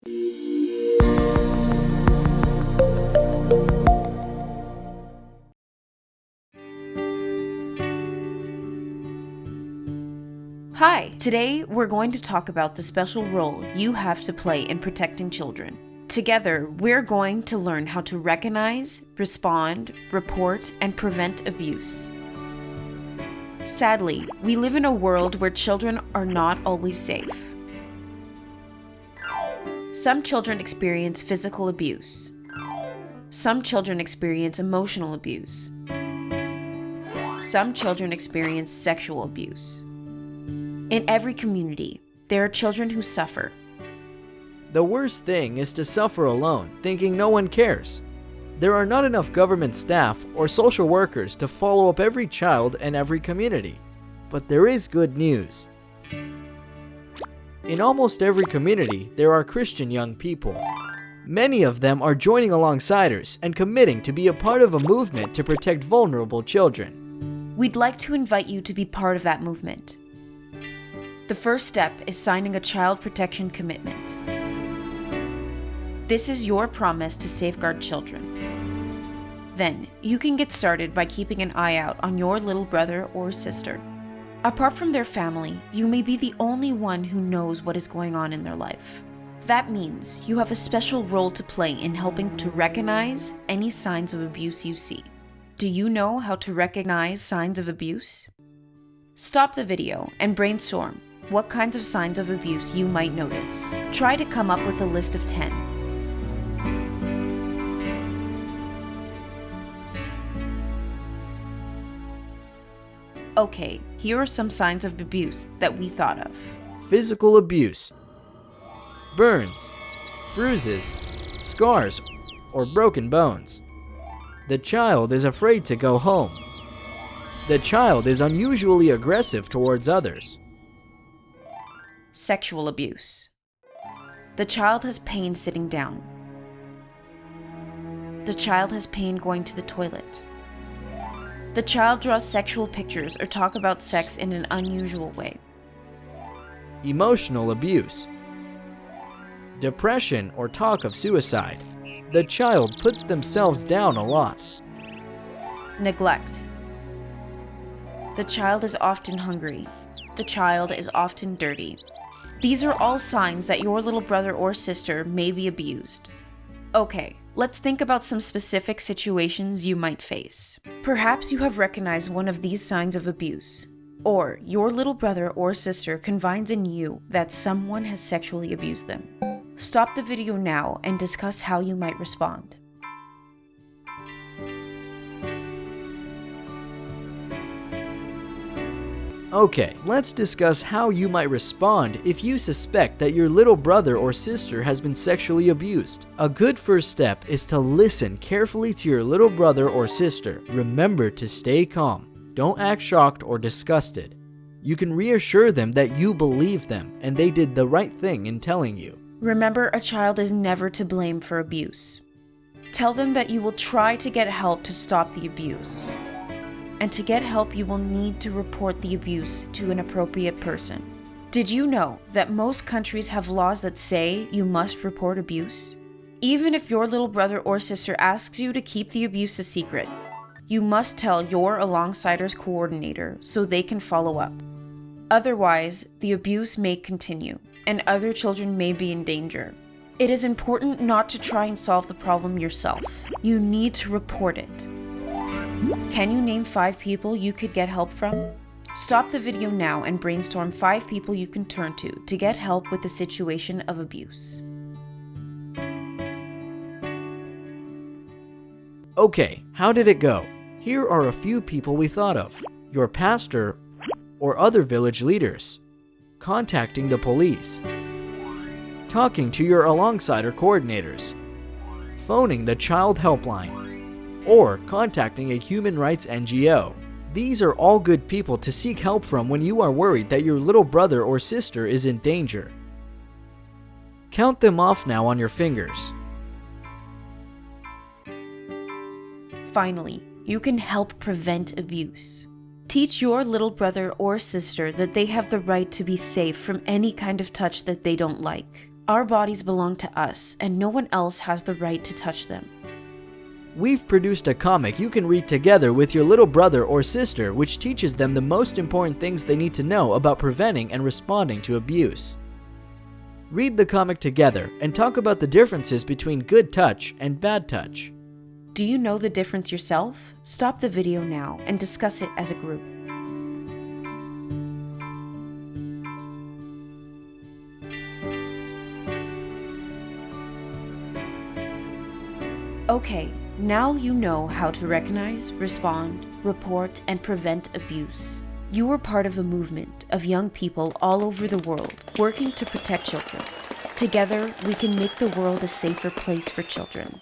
Hi! Today, we're going to talk about the special role you have to play in protecting children. Together, we're going to learn how to recognize, respond, report, and prevent abuse. Sadly, we live in a world where children are not always safe. Some children experience physical abuse. Some children experience emotional abuse. Some children experience sexual abuse. In every community, there are children who suffer. The worst thing is to suffer alone, thinking no one cares. There are not enough government staff or social workers to follow up every child and every community. But there is good news. In almost every community, there are Christian young people. Many of them are joining alongside us and committing to be a part of a movement to protect vulnerable children. We'd like to invite you to be part of that movement. The first step is signing a child protection commitment. This is your promise to safeguard children. Then, you can get started by keeping an eye out on your little brother or sister. Apart from their family, you may be the only one who knows what is going on in their life. That means you have a special role to play in helping to recognize any signs of abuse you see. Do you know how to recognize signs of abuse? Stop the video and brainstorm what kinds of signs of abuse you might notice. Try to come up with a list of 10. Okay, here are some signs of abuse that we thought of. Physical abuse. Burns, bruises, scars, or broken bones. The child is afraid to go home. The child is unusually aggressive towards others. Sexual abuse. The child has pain sitting down. The child has pain going to the toilet. The child draws sexual pictures or talk about sex in an unusual way. Emotional abuse. Depression or talk of suicide. The child puts themselves down a lot. Neglect. The child is often hungry. The child is often dirty. These are all signs that your little brother or sister may be abused. Okay, let's think about some specific situations you might face. Perhaps you have recognized one of these signs of abuse, or your little brother or sister confides in you that someone has sexually abused them. Stop the video now and discuss how you might respond. Okay, let's discuss how you might respond if you suspect that your little brother or sister has been sexually abused. A good first step is to listen carefully to your little brother or sister. Remember to stay calm. Don't act shocked or disgusted. You can reassure them that you believe them and they did the right thing in telling you. Remember, a child is never to blame for abuse. Tell them that you will try to get help to stop the abuse. And to get help, you will need to report the abuse to an appropriate person. Did you know that most countries have laws that say you must report abuse? Even if your little brother or sister asks you to keep the abuse a secret, you must tell your alongsiders coordinator so they can follow up. Otherwise, the abuse may continue, and other children may be in danger. It is important not to try and solve the problem yourself. You need to report it. Can you name 5 people you could get help from? Stop the video now and brainstorm 5 people you can turn to get help with the situation of abuse. Okay, how did it go? Here are a few people we thought of. Your pastor or other village leaders. Contacting the police. Talking to your alongsider coordinators. Phoning the child helpline. Or contacting a human rights NGO. These are all good people to seek help from when you are worried that your little brother or sister is in danger. Count them off now on your fingers. Finally, you can help prevent abuse. Teach your little brother or sister that they have the right to be safe from any kind of touch that they don't like. Our bodies belong to us, and no one else has the right to touch them. We've produced a comic you can read together with your little brother or sister, which teaches them the most important things they need to know about preventing and responding to abuse. Read the comic together and talk about the differences between good touch and bad touch. Do you know the difference yourself? Stop the video now and discuss it as a group. Okay, now you know how to recognize, respond, report, and prevent abuse. You are part of a movement of young people all over the world working to protect children. Together, we can make the world a safer place for children.